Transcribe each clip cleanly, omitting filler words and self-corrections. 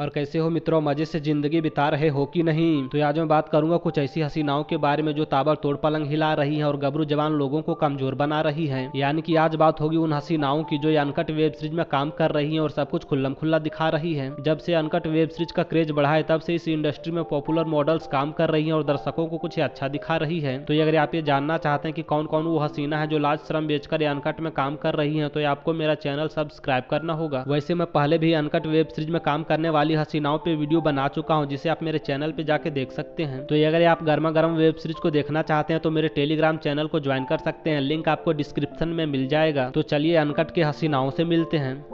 और कैसे हो मित्रों, मजे से जिंदगी बिता रहे हो कि नहीं। तो आज मैं बात करूंगा कुछ ऐसी हसीनाओं के बारे में जो ताबड़तोड़ पलंग हिला रही हैं और गबरू जवान लोगों को कमजोर बना रही हैं। यानी कि आज बात होगी उन हसीनाओं की जो अनकट वेब सीरीज में काम कर रही हैं और सब कुछ खुल्लम खुल्ला दिखा रही हैं। जब से अनकट वेब सीरीज का क्रेज बढ़ा है तब से इस इंडस्ट्री में पॉपुलर मॉडल्स काम कर रही हैं और दर्शकों को कुछ अच्छा दिखा रही है। तो अगर आप ये जानना चाहते हैं कि कौन कौन वो हसीना है जो लाज शर्म बेचकर अनकट में काम कर रही है, तो आपको मेरा चैनल सब्सक्राइब करना होगा। वैसे मैं पहले भी अनकट वेब सीरीज में काम करने वाली हसीनाओं पे वीडियो बना चुका हूं, जिसे आप मेरे चैनल पे जाके देख सकते हैं। तो अगर आप गर्मा गर्म वेब सीरीज को देखना चाहते हैं तो मेरे टेलीग्राम चैनल को ज्वाइन कर सकते हैं, लिंक आपको डिस्क्रिप्शन में मिल जाएगा। तो चलिए अनकट के हसीनाओं से मिलते हैं।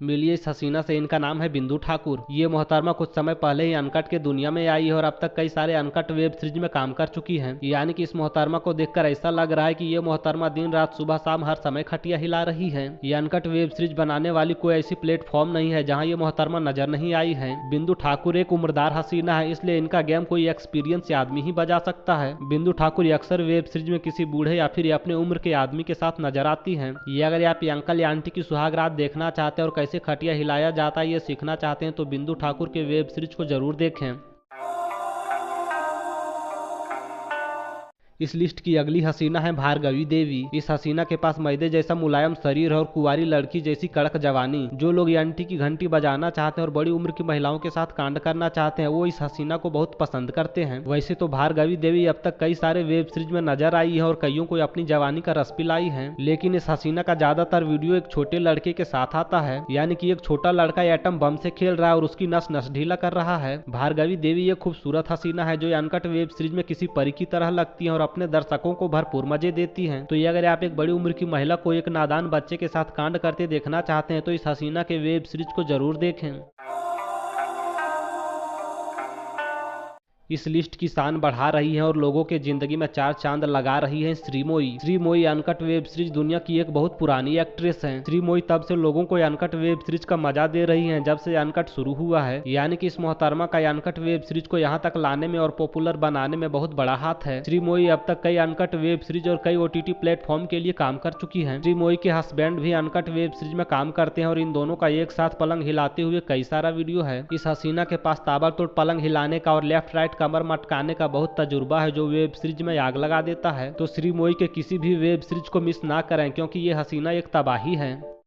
मिलिए इस हसीना से। इनका नाम है बिंदु ठाकुर। ये मोहतरमा कुछ समय पहले ही अनकट के दुनिया में आई है और अब तक कई सारे अनकट वेब सीरीज में काम कर चुकी है। यानी कि इस मोहतरमा को देखकर ऐसा लग रहा है कि ये मोहतरमा दिन रात सुबह शाम हर समय खटिया हिला रही है। ये अनकट वेब सीरीज बनाने वाली कोई ऐसी प्लेटफॉर्म नहीं है जहाँ ये मोहतरमा नजर नहीं आई है। बिंदु ठाकुर एक उम्रदार हसीना है, इसलिए इनका गेम कोई एक्सपीरियंस आदमी ही बजा सकता है। बिंदु ठाकुर अक्सर वेब सीरीज में किसी बूढ़े या फिर अपने उम्र के आदमी के साथ नजर आती है। ये अगर आप अंकल या आंटी की सुहाग रात देखना चाहते हैं और कैसे खटिया हिलाया जाता है ये सीखना चाहते हैं तो बिंदु ठाकुर के वेब सीरीज को जरूर देखें। इस लिस्ट की अगली हसीना है भार्गवी देवी। इस हसीना के पास मैदे जैसा मुलायम शरीर है और कुंवारी लड़की जैसी कड़क जवानी। जो लोग आंटी की घंटी बजाना चाहते हैं और बड़ी उम्र की महिलाओं के साथ कांड करना चाहते हैं वो इस हसीना को बहुत पसंद करते हैं। वैसे तो भार्गवी देवी अब तक कई सारे वेब सीरीज में नजर आई है और कईयों को अपनी जवानी का रस पिलाई है, लेकिन इस हसीना का ज्यादातर वीडियो एक छोटे लड़के के साथ आता है। यानी कि एक छोटा लड़का एटम बम से खेल रहा है और उसकी नस नस ढीला कर रहा है। भार्गवी देवी एक खूबसूरत हसीना है जो अनकट वेब सीरीज में किसी परी की तरह लगती है और अपने दर्शकों को भरपूर मजे देती हैं। तो ये अगर आप एक बड़ी उम्र की महिला को एक नादान बच्चे के साथ कांड करते देखना चाहते हैं तो इस हसीना के वेब सीरीज को जरूर देखें। इस लिस्ट की शान बढ़ा रही है और लोगों के जिंदगी में चार चांद लगा रही है श्रीमोई। श्रीमोई अनकट वेब सीरीज दुनिया की एक बहुत पुरानी एक्ट्रेस है। श्रीमोई तब से लोगों को अनकट वेब सीरीज का मजा दे रही है जब से अनकट शुरू हुआ है। यानी कि इस मोहतरमा का अनकट वेब सीरीज को यहाँ तक लाने में और पॉपुलर बनाने में बहुत बड़ा हाथ है। श्रीमोई अब तक कई अनकट वेब सीरीज और कई OTT प्लेटफॉर्म के लिए काम कर चुकी है। श्रीमोई के हस्बैंड भी अनकट वेब सीरीज में काम करते हैं और इन दोनों का एक साथ पलंग हिलाते हुए कई सारा वीडियो है। इस हसीना के पास ताबड़तोड़ पलंग हिलाने का और लेफ्ट राइट कमर मटकाने का बहुत तजुर्बा है जो वेब सीरीज में आग लगा देता है। तो श्रीमोई के किसी भी वेब सीरीज को मिस ना करें क्योंकि ये हसीना एक तबाही है।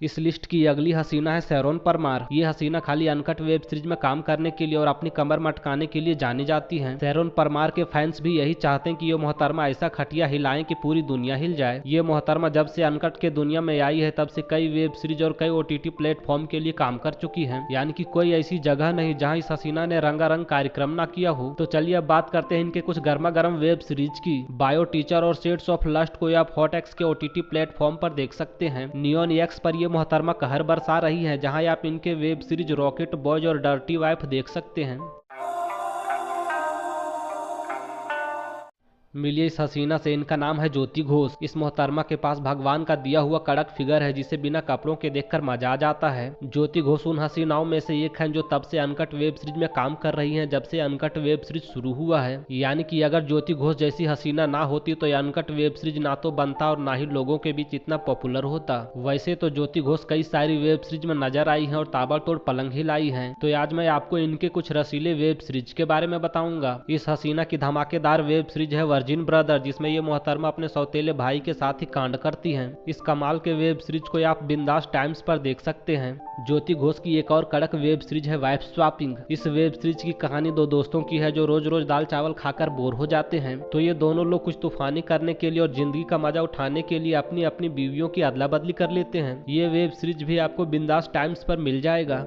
इस लिस्ट की अगली हसीना है सैरोन परमार। ये हसीना खाली अनकट वेब सीरीज में काम करने के लिए और अपनी कमर मटकाने के लिए जानी जाती हैं। सैरोन परमार के फैंस भी यही चाहते हैं कि ये मोहतरमा ऐसा खटिया हिलाएं कि पूरी दुनिया हिल जाए। ये मोहतरमा जब से अनकट के दुनिया में आई है तब से कई वेब सीरीज और कई OTT प्लेटफॉर्म के लिए काम कर चुकी है। यानी कि कोई ऐसी जगह नहीं जहाँ इस हसीना ने रंगारंग कार्यक्रम ना किया हो। तो चलिए अब बात करते हैं इनके कुछ गर्मा गर्म वेब सीरीज की। बायो टीचर और शेड्स ऑफ लस्ट को आप हॉट-एक्स के OTT प्लेटफॉर्म पर देख सकते हैं। नियॉन एक्स पर मोहतरमा कहर बरसा रही है जहां आप इनके वेब सीरीज रॉकेट बॉयज और डर्टी वाइफ देख सकते हैं। मिलिए इस हसीना से। इनका नाम है ज्योति घोष। इस मोहतरमा के पास भगवान का दिया हुआ कड़क फिगर है जिसे बिना कपड़ों के देखकर मजा आ जाता है। ज्योति घोष उन हसीनाओं में से एक है जो तब से अनकट वेब सीरीज में काम कर रही हैं जब से अनकट वेब सीरीज शुरू हुआ है। यानी कि अगर ज्योति घोष जैसी हसीना ना होती तो यह अनकट वेब सीरीज ना तो बनता और ना ही लोगों के बीच इतना पॉपुलर होता। वैसे तो ज्योति घोष कई सारी वेब सीरीज में नजर आई है और ताबड़तोड़ पलंग हिलाई है। तो आज मैं आपको इनके कुछ रसीले वेब सीरीज के बारे में बताऊंगा। इस हसीना की धमाकेदार वेब सीरीज है वर्जिन ब्रदर, जिसमें ये मोहतरमा अपने सौतेले भाई के साथ ही कांड करती हैं। इस कमाल के वेब सीरीज को आप बिंदास टाइम्स पर देख सकते हैं। ज्योति घोष की एक और कड़क वेब सीरीज है वाइफ स्वैपिंग। इस वेब सीरीज की कहानी दो दोस्तों की है जो रोज रोज दाल चावल खाकर बोर हो जाते हैं। तो ये दोनों लोग कुछ तूफानी करने के लिए और जिंदगी का मजा उठाने के लिए अपनी अपनी बीवियों की अदला बदली कर लेते हैं। ये वेब सीरीज भी आपको बिंदास टाइम्स पर मिल जाएगा।